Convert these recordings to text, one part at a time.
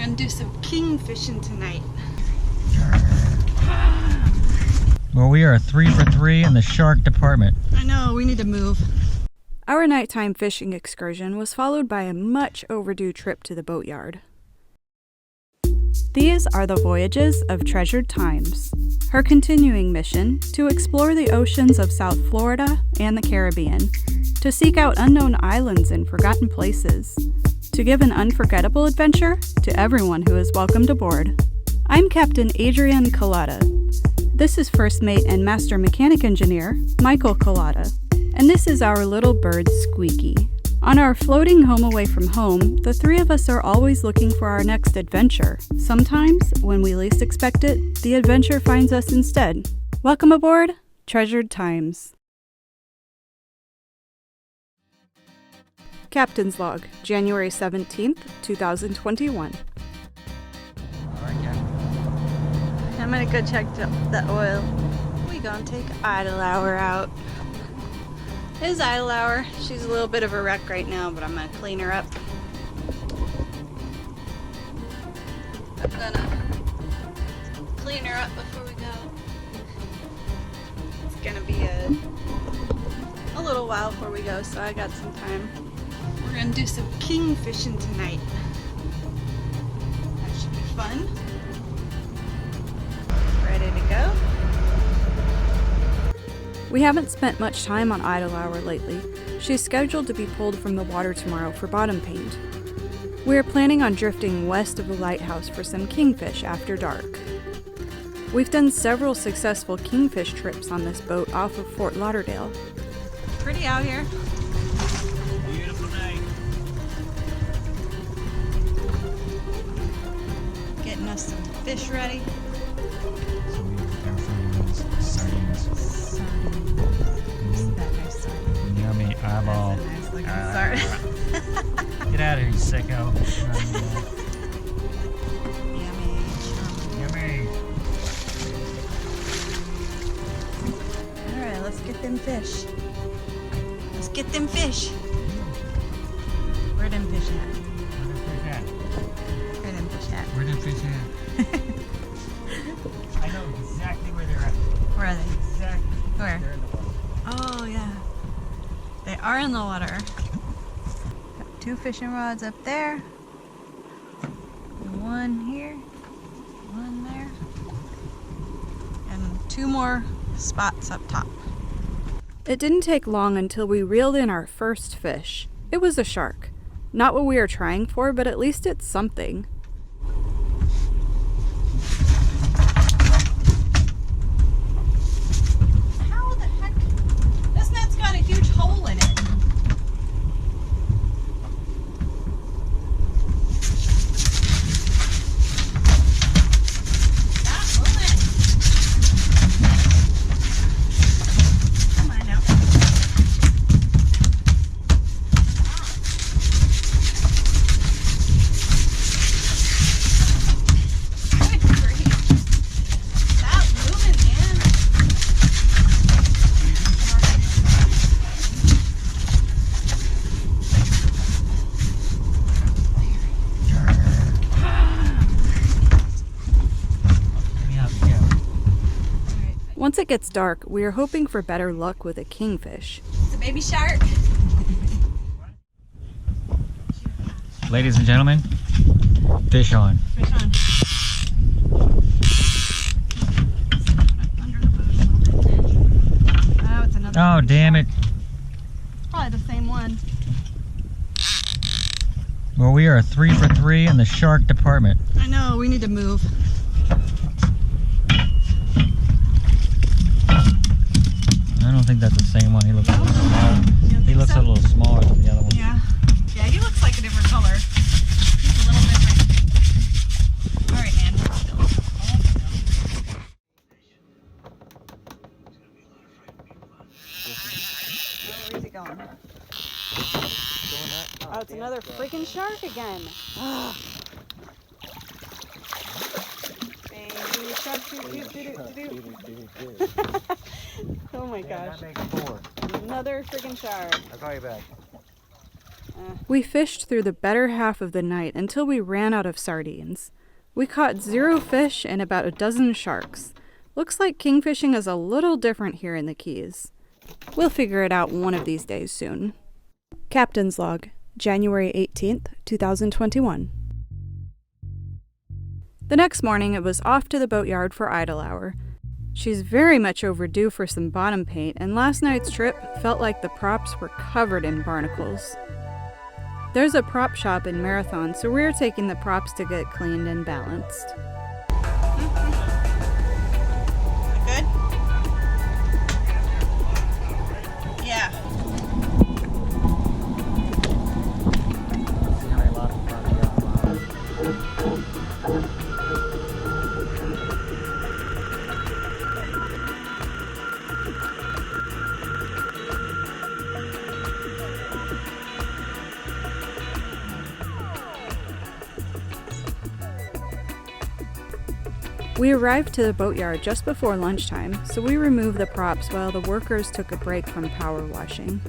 gonna do some kingfishing tonight. Well, we are 3 for 3 in the shark department. I know, we need to move. Our nighttime fishing excursion was followed by a much overdue trip to the boatyard. These are the voyages of Treasured Times, her continuing mission to explore the oceans of South Florida and the Caribbean, to seek out unknown islands and forgotten places, to give an unforgettable adventure to everyone who is welcomed aboard. I'm Captain Adrienne Collada. This is First Mate and Master Mechanic Engineer Michael Collada, and this is our little bird Squeaky. On our floating home away from home, the three of us are always looking for our next adventure. Sometimes, when we least expect it, the adventure finds us instead. Welcome aboard, Treasured Times. Captain's Log, January 17th, 2021. I'm gonna go check the oil. We gonna take idle hour out. This is idle hour. She's a little bit of a wreck right now, but I'm gonna clean her up. I'm gonna clean her up before we go. It's gonna be a little while before we go, so I got some time. We're gonna do some kingfishing tonight. That should be fun. Ready to go? We haven't spent much time on idle hour lately. She's scheduled to be pulled from the water tomorrow for bottom paint. We are planning on drifting west of the lighthouse for some kingfish after dark. We've done several successful kingfish trips on this boat off of Fort Lauderdale. Pretty out here. Beautiful night. Getting us some fish ready. So we prepare for these sardines. That nice sardine. Yummy eyeball. That's a nice looking sardine. Get out of here, you sicko. Yummy. Yummy. Alright, let's get them fish. Let's get them fish. Where them fish at? Where them fish at? Where them fish at? I know exactly where they're at. Where are they? Exactly. Where? They're in the water. Oh yeah. They are in the water. Got 2 fishing rods up there. One here. One there. And 2 more spots up top. It didn't take long until we reeled in our first fish. It was a shark. Not what we are trying for, but at least it's something. How the heck? This net's got a huge hole in it. Stop moving. Come on now. Good grief. Stop moving, man. Let me help you go. Once it gets dark, we are hoping for better luck with a kingfish. It's a baby shark. Ladies and gentlemen, fish on. Fish on. Under the boat a little bit. Oh, it's another. Oh, baby damn shark. it. Probably the same one. Well, we are 3 for 3 in the shark department. I know, we need to move. I don't think that's the same one. He looks a little smaller. You don't He think looks so? a little smaller than the other one. Yeah. Yeah, he looks like a different color. He's a little different. Alright, man. Hold still. Where's he going? Oh, it's another freaking shark again. Baby shark, Oh my gosh. That makes 4. Another freaking shark. I'll call you back. We fished through the better half of the night until we ran out of sardines. We caught 0 fish and about a dozen sharks. Looks like kingfishing is a little different here in the Keys. We'll figure it out one of these days soon. Captain's Log, January 18th, 2021. The next morning, it was off to the boatyard for idle hour. She's very much overdue for some bottom paint, and last night's trip felt like the props were covered in barnacles. There's a prop shop in Marathon, so we're taking the props to get cleaned and balanced. Good? Yeah. We arrived to the boatyard just before lunchtime, so we removed the props while the workers took a break from power washing.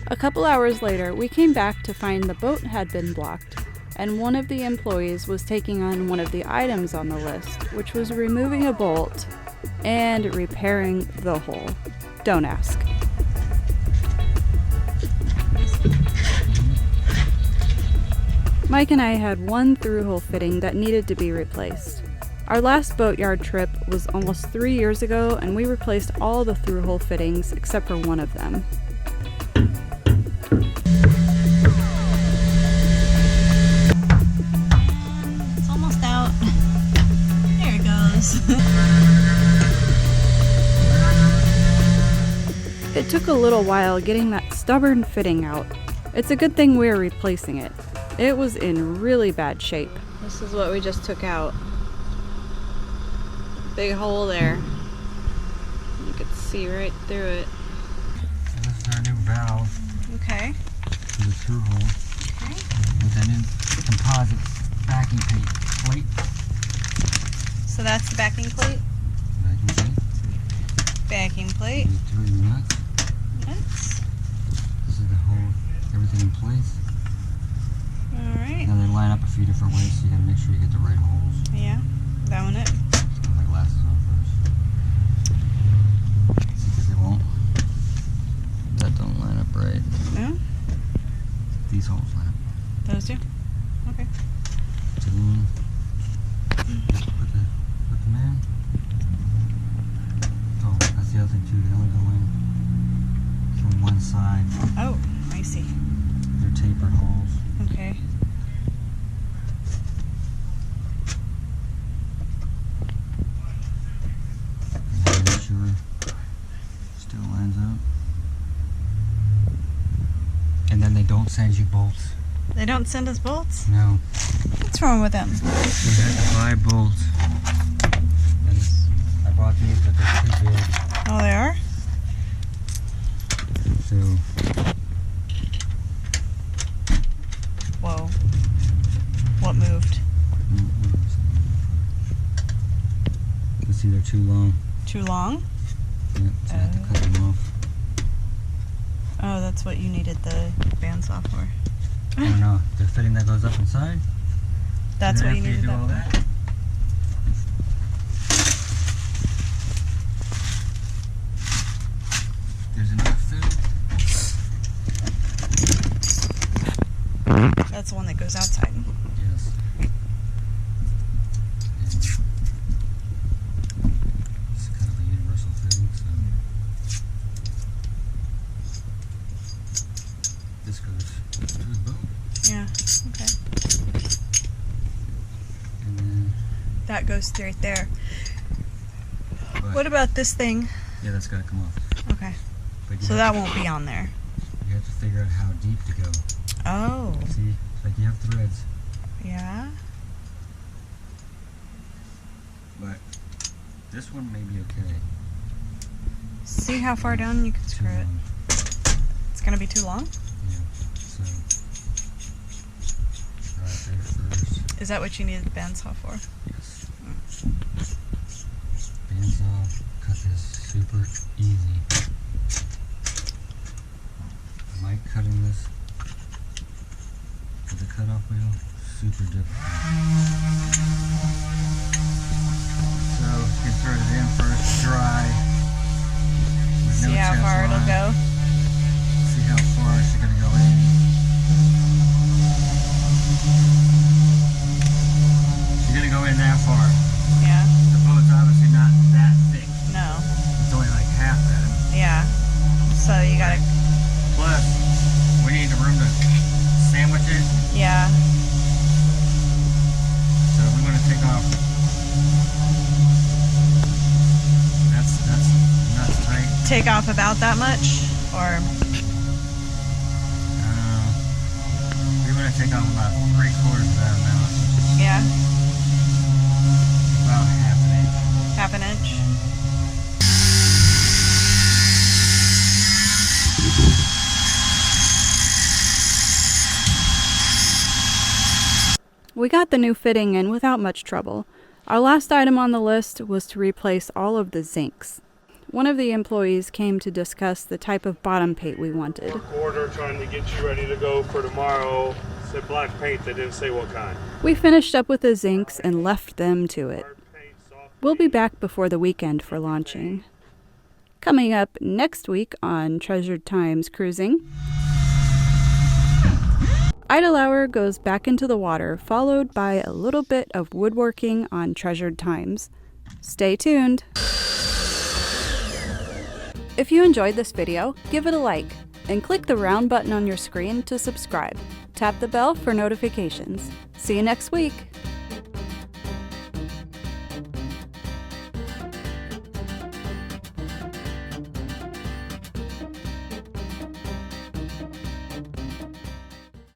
A couple hours later, we came back to find the boat had been blocked, and one of the employees was taking on one of the items on the list, which was removing a bolt and repairing the hole. Don't ask. Mike and I had one through-hole fitting that needed to be replaced. Our last boatyard trip was almost 3 years ago, and we replaced all the through-hole fittings except for one of them. It's almost out. There it goes. It took a little while getting that stubborn fitting out. It's a good thing we're replacing it. It was in really bad shape. This is what we just took out. Big hole there. You could see right through it. So this is our new valve Okay. for the through hole. Okay. With a new composite backing plate. So that's the backing plate. Backing plate. Backing plate. These three nuts. Nuts. This is the whole, everything in place. Alright. Now they line up a few different ways, so you gotta make sure you get the right holes. Yeah. That one it. Put my glasses on first. See, because they won't. That don't line up right. No? These holes line up. Those two? Okay. So then, just put them in. Oh, that's the other thing too. They only go in from one side. Oh, I see. They're tapered holes. Okay. And make sure still lines up. And then they don't send you bolts They don't send us bolts? No. What's wrong with them? We had to buy bolts. And I bought these, but they're too big. Oh, they are? So, Whoa. What moved? let's see, they're too long. Too long? Yep, so I have to cut them off. Oh, that's what you needed the bandsaw for. I don't know. The fitting that goes up inside? That's And what you after needed do that all for? that? There's enough food. That's the one that goes outside. Yes. It's kind of a universal thing, so this goes to the boat, Yeah, okay. and then That goes right there. but, What about this thing? yeah, that's got to come off. Okay. But you So have, that won't be on there. you have to figure out how deep to go. Oh, See, like you have threads, yeah. but this one may be okay. See how far down you can Too screw it. long. It's gonna be too long? Yeah. So right there first. Is that what you needed the bandsaw for? Yes. Bandsaw, cut this super easy. I like cutting this with the cutoff wheel, super difficult. So you throw it in first, dry. with no See how test far it'll line. go? See how far it's gonna go in. You're gonna go in that far. Yeah. The boat's obviously not that thick. No. It's only like half that. Yeah. So you gotta. Plus, we need the room to sandwich it. Yeah. So we want to take off. That's nuts tight. Take off about that much? Or. We want to take off about 3/4 of that amount. Yeah. About half an inch. Half an inch? We got the new fitting in without much trouble. Our last item on the list was to replace all of the zincs. One of the employees came to discuss the type of bottom paint we wanted. Work order trying to get you ready to go for tomorrow. Said black paint, they didn't say what kind. We finished up with the zincs and left them to it. Hard paint, soft We'll be back before the weekend for launching. Coming up next week on Treasured Times Cruising, Idle Hour goes back into the water, followed by a little bit of woodworking on Treasured Times. Stay tuned! If you enjoyed this video, give it a like, and click the round button on your screen to subscribe. Tap the bell for notifications. See you next week!